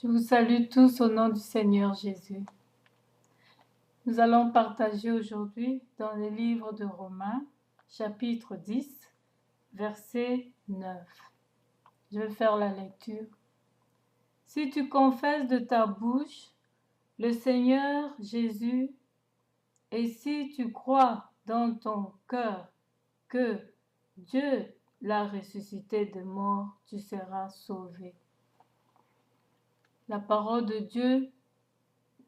Je vous salue tous au nom du Seigneur Jésus. Nous allons partager aujourd'hui dans le livre de Romains, chapitre 10, verset 9. Je vais faire la lecture. Si tu confesses de ta bouche le Seigneur Jésus et si tu crois dans ton cœur que Dieu l'a ressuscité de mort, tu seras sauvé. La parole de Dieu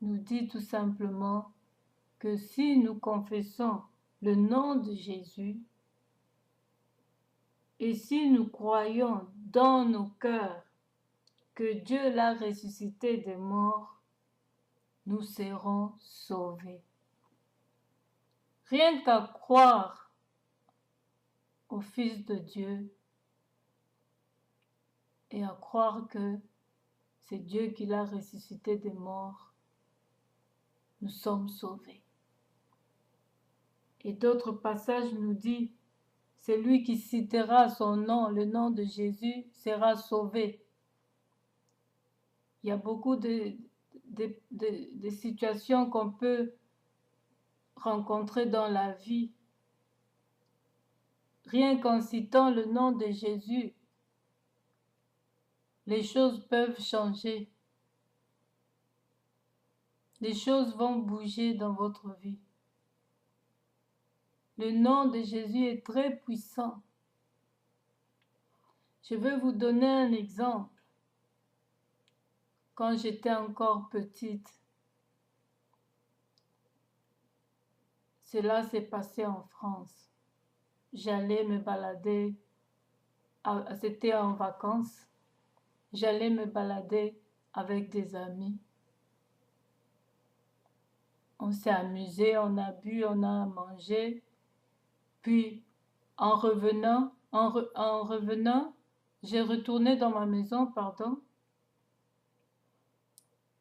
nous dit tout simplement que si nous confessons le nom de Jésus et si nous croyons dans nos cœurs que Dieu l'a ressuscité des morts, nous serons sauvés. Rien qu'à croire au Fils de Dieu et à croire que c'est Dieu qui l'a ressuscité des morts, nous sommes sauvés. Et d'autres passages nous disent, celui qui citera son nom, le nom de Jésus, sera sauvé. Il y a beaucoup de situations qu'on peut rencontrer dans la vie. Rien qu'en citant le nom de Jésus, les choses peuvent changer. Les choses vont bouger dans votre vie. Le nom de Jésus est très puissant. Je vais vous donner un exemple. Quand j'étais encore petite, cela s'est passé en France. J'allais me balader, c'était en vacances, j'allais me balader avec des amis. On s'est amusé, on a bu, on a mangé. Puis, en revenant, j'ai retourné dans ma maison,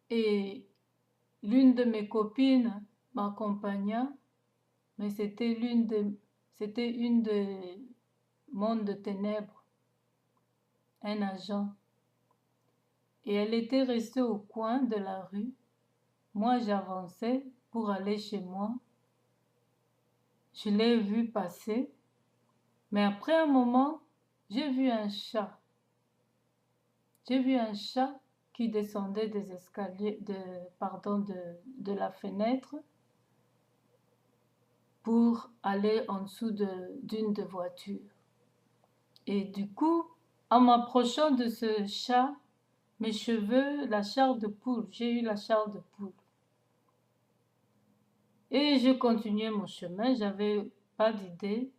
et l'une de mes copines m'accompagna, mais c'était une de Monde de Ténèbres, un agent. Et elle était restée au coin de la rue. Moi, j'avançais pour aller chez moi. Je l'ai vu passer, mais après un moment, j'ai vu un chat. J'ai vu un chat qui descendait des escaliers, de la fenêtre pour aller en dessous d'une des voitures. Et du coup, en m'approchant de ce chat, mes cheveux, la chair de poule, j'ai eu la chair de poule. Et je continuais mon chemin, j'avais pas d'idée.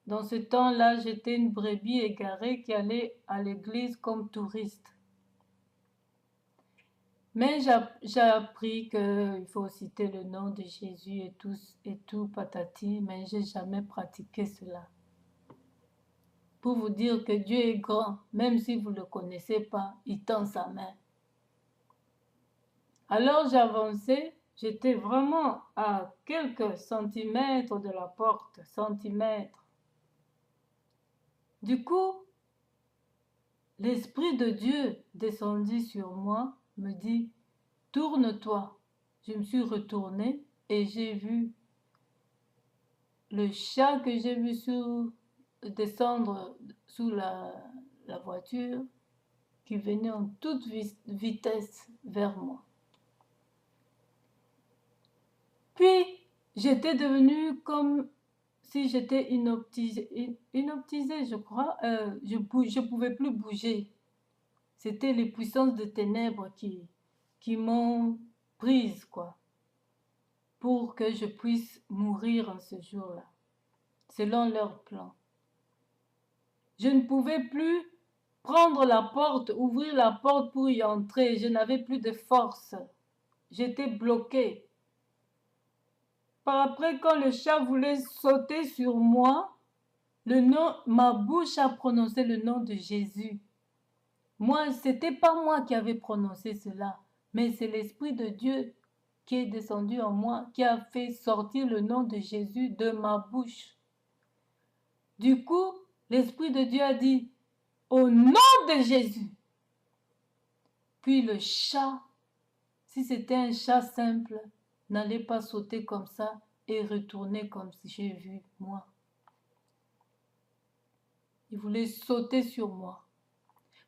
Dans ce temps-là, j'étais une brebis égarée qui allait à l'église comme touriste. Mais j'ai appris qu'il faut citer le nom de Jésus et tout patati, mais j'ai jamais pratiqué cela. Pour vous dire que Dieu est grand, même si vous ne le connaissez pas, il tend sa main. Alors j'avançais, j'étais vraiment à quelques centimètres de la porte, centimètres. Du coup, l'Esprit de Dieu descendit sur moi, me dit, tourne-toi. Je me suis retournée et j'ai vu le chat que j'ai vu descendre sous la voiture qui venait en toute vitesse vers moi. Puis, j'étais devenue comme si j'étais inoptisée, je crois. Je ne pouvais plus bouger. C'était les puissances de ténèbres qui m'ont prise, quoi, pour que je puisse mourir en ce jour-là, selon leur plan. Je ne pouvais plus prendre la porte, ouvrir la porte pour y entrer. Je n'avais plus de force. J'étais bloquée. Par après, quand le chat voulait sauter sur moi, ma bouche a prononcé le nom de Jésus. Moi, c'était pas moi qui avais prononcé cela, mais c'est l'Esprit de Dieu qui est descendu en moi, qui a fait sortir le nom de Jésus de ma bouche. Du coup, l'Esprit de Dieu a dit, au nom de Jésus, Puis le chat, si c'était un chat simple, n'allait pas sauter comme ça et retourner comme si j'ai vu moi. Il voulait sauter sur moi.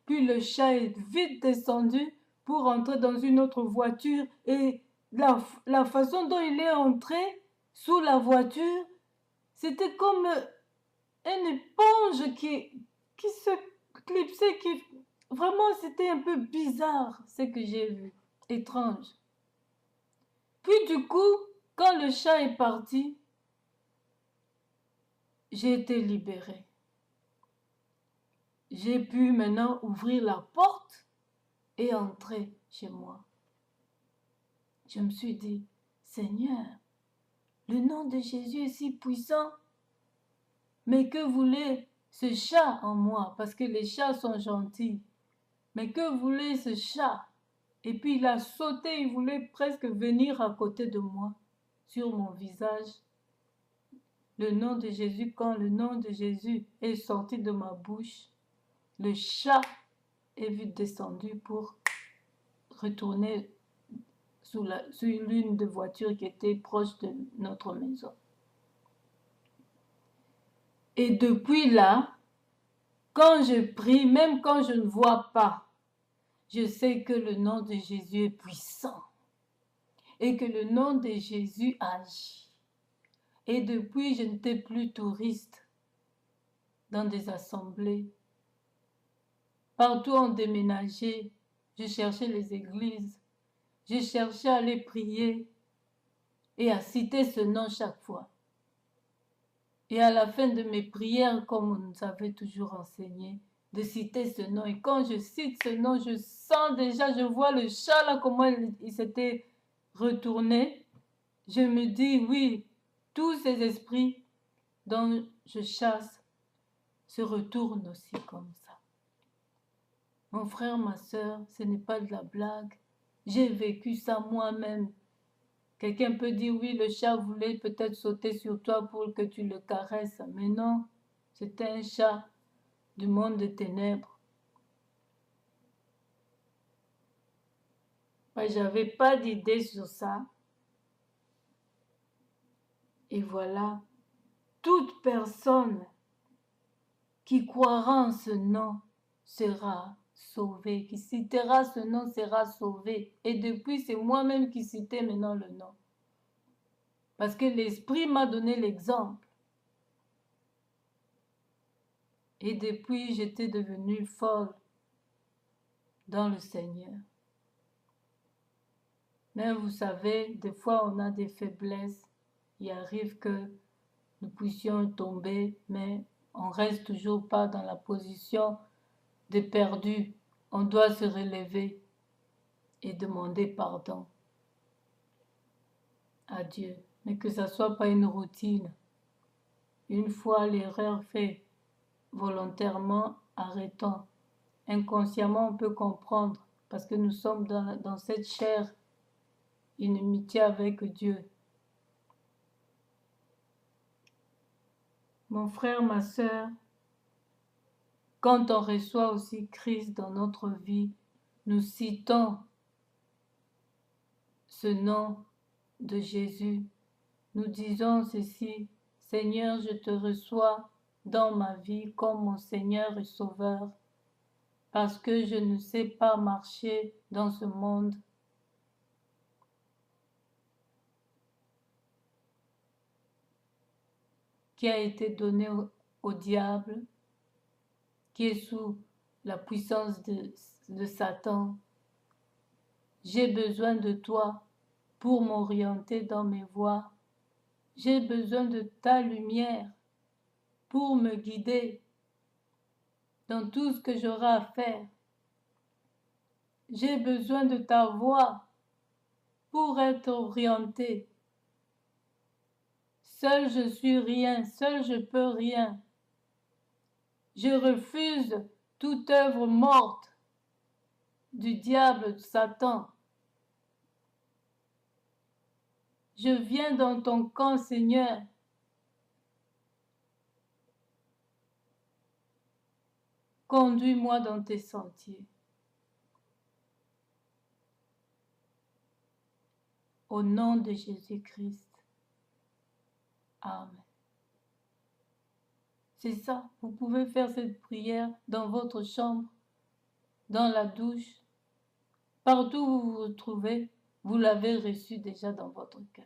Puis le chat est vite descendu pour entrer dans une autre voiture et la façon dont il est entré sous la voiture, c'était comme une éponge qui se clipsait, vraiment c'était un peu bizarre ce que j'ai vu, étrange. Puis du coup, quand le chat est parti, j'ai été libérée. J'ai pu maintenant ouvrir la porte et entrer chez moi. Je me suis dit, Seigneur, le nom de Jésus est si puissant, mais que voulait ce chat en moi? Parce que les chats sont gentils. Mais que voulait ce chat? Et puis il a sauté, il voulait presque venir à côté de moi, sur mon visage. Le nom de Jésus, quand le nom de Jésus est sorti de ma bouche, le chat est vite descendu pour retourner sur l'une des voitures qui était proche de notre maison. Et depuis là, quand je prie, même quand je ne vois pas, je sais que le nom de Jésus est puissant et que le nom de Jésus agit. Et depuis, je n'étais plus touriste dans des assemblées. Partout on déménageait, je cherchais les églises, je cherchais à aller prier et à citer ce nom chaque fois. Et à la fin de mes prières, comme on nous avait toujours enseigné, de citer ce nom. Et quand je cite ce nom, je sens déjà, je vois le chat là, comment il s'était retourné. Je me dis, oui, tous ces esprits dont je chasse se retournent aussi comme ça. Mon frère, ma soeur, ce n'est pas de la blague. J'ai vécu ça moi-même. Quelqu'un peut dire, oui, le chat voulait peut-être sauter sur toi pour que tu le caresses. Mais non, c'était un chat du monde des ténèbres. Moi, j'avais pas d'idée sur ça. Et voilà, toute personne qui croira en ce nom sera sauvée, qui citera ce nom sera sauvée. Et depuis, c'est moi-même qui citais maintenant le nom. Parce que l'Esprit m'a donné l'exemple. Et depuis, j'étais devenue folle dans le Seigneur. Mais vous savez, des fois, on a des faiblesses. Il arrive que nous puissions tomber, mais on reste toujours pas dans la position de perdu. On doit se relever et demander pardon à Dieu. Mais que ça soit pas une routine. Une fois l'erreur faite, volontairement, arrêtons. Inconsciemment, on peut comprendre parce que nous sommes dans cette chair inimitié avec Dieu. Mon frère, ma sœur, quand on reçoit aussi Christ dans notre vie, nous citons ce nom de Jésus. Nous disons ceci, Seigneur, je te reçois dans ma vie comme mon Seigneur et Sauveur, parce que je ne sais pas marcher dans ce monde. Qui a été donné au diable, qui est sous la puissance de Satan. J'ai besoin de toi pour m'orienter dans mes voies. J'ai besoin de ta lumière pour me guider dans tout ce que j'aurai à faire. J'ai besoin de ta voix pour être orienté. Seul je suis rien, seul je peux rien. Je refuse toute œuvre morte du diable, de Satan. Je viens dans ton camp, Seigneur. Conduis-moi dans tes sentiers. Au nom de Jésus-Christ. Amen. C'est ça, vous pouvez faire cette prière dans votre chambre, dans la douche, partout où vous vous retrouvez, vous l'avez reçu déjà dans votre cœur.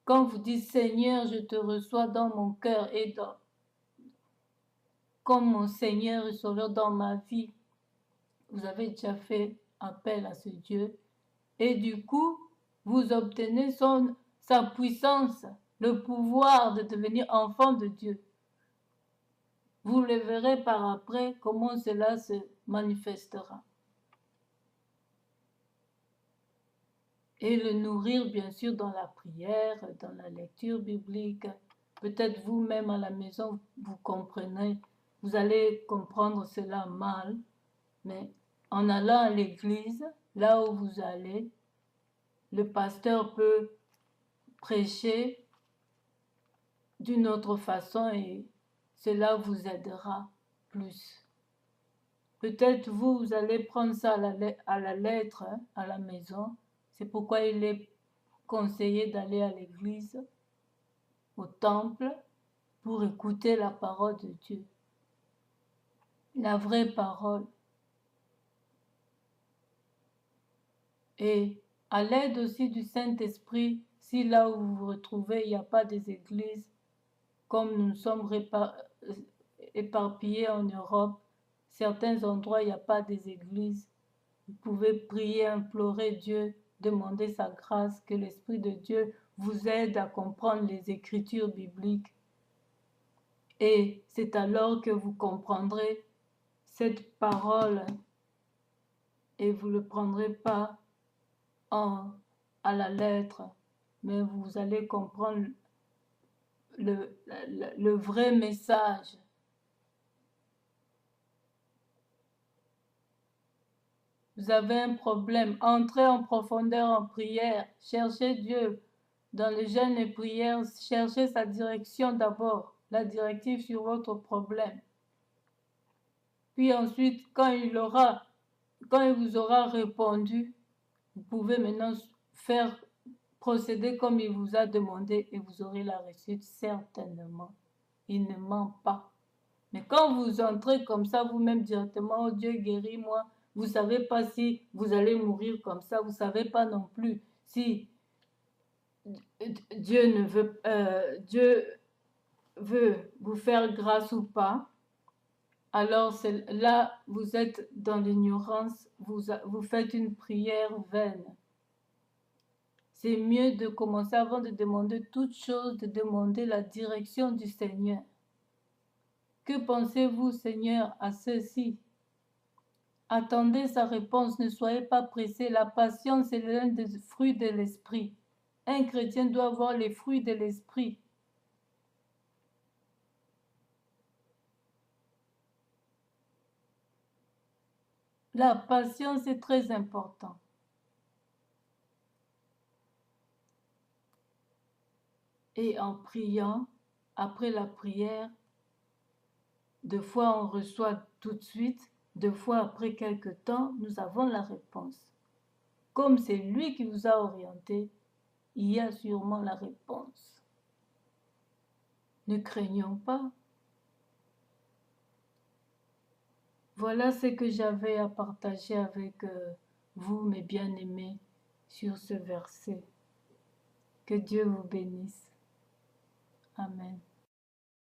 Quand vous dites Seigneur, je te reçois dans mon cœur et comme mon Seigneur et Sauveur dans ma vie, vous avez déjà fait appel à ce Dieu et du coup, vous obtenez sa puissance, le pouvoir de devenir enfant de Dieu. Vous le verrez par après comment cela se manifestera. Et le nourrir bien sûr dans la prière, dans la lecture biblique. Peut-être vous-même à la maison, vous comprenez, vous allez comprendre cela mal, mais en allant à l'église, là où vous allez, le pasteur peut prêcher d'une autre façon et cela vous aidera plus. Peut-être vous allez prendre ça à la lettre à la maison. C'est pourquoi il est conseillé d'aller à l'église, au temple, pour écouter la parole de Dieu. La vraie parole. Et à l'aide aussi du Saint-Esprit, si là où vous vous retrouvez, il n'y a pas des églises, comme nous sommes éparpillés en Europe, certains endroits, il n'y a pas des églises. Vous pouvez prier, implorer Dieu, demander sa grâce, que l'Esprit de Dieu vous aide à comprendre les Écritures bibliques. Et c'est alors que vous comprendrez cette parole et vous ne le prendrez pas à la lettre, mais vous allez comprendre le vrai message. Vous avez un problème, entrez en profondeur en prière, cherchez Dieu dans le jeûne et prière, cherchez sa direction d'abord, la directive sur votre problème. Puis ensuite, quand il vous aura répondu, vous pouvez maintenant procéder comme il vous a demandé et vous aurez la réussite certainement. Il ne ment pas. Mais quand vous entrez comme ça, vous-même directement, oh Dieu guéris-moi, vous ne savez pas si vous allez mourir comme ça, vous ne savez pas non plus si Dieu veut vous faire grâce ou pas. Alors là, vous êtes dans l'ignorance, vous faites une prière vaine. C'est mieux de commencer avant de demander toute chose, de demander la direction du Seigneur. Que pensez-vous, Seigneur, à ceci? Attendez sa réponse, ne soyez pas pressés. La patience est l'un des fruits de l'esprit. Un chrétien doit avoir les fruits de l'esprit. La patience est très importante. Et en priant, après la prière, deux fois on reçoit tout de suite, deux fois après quelque temps, nous avons la réponse. Comme c'est lui qui vous a orienté, il y a sûrement la réponse. Ne craignons pas. Voilà ce que j'avais à partager avec vous, mes bien-aimés, sur ce verset. Que Dieu vous bénisse. Amen.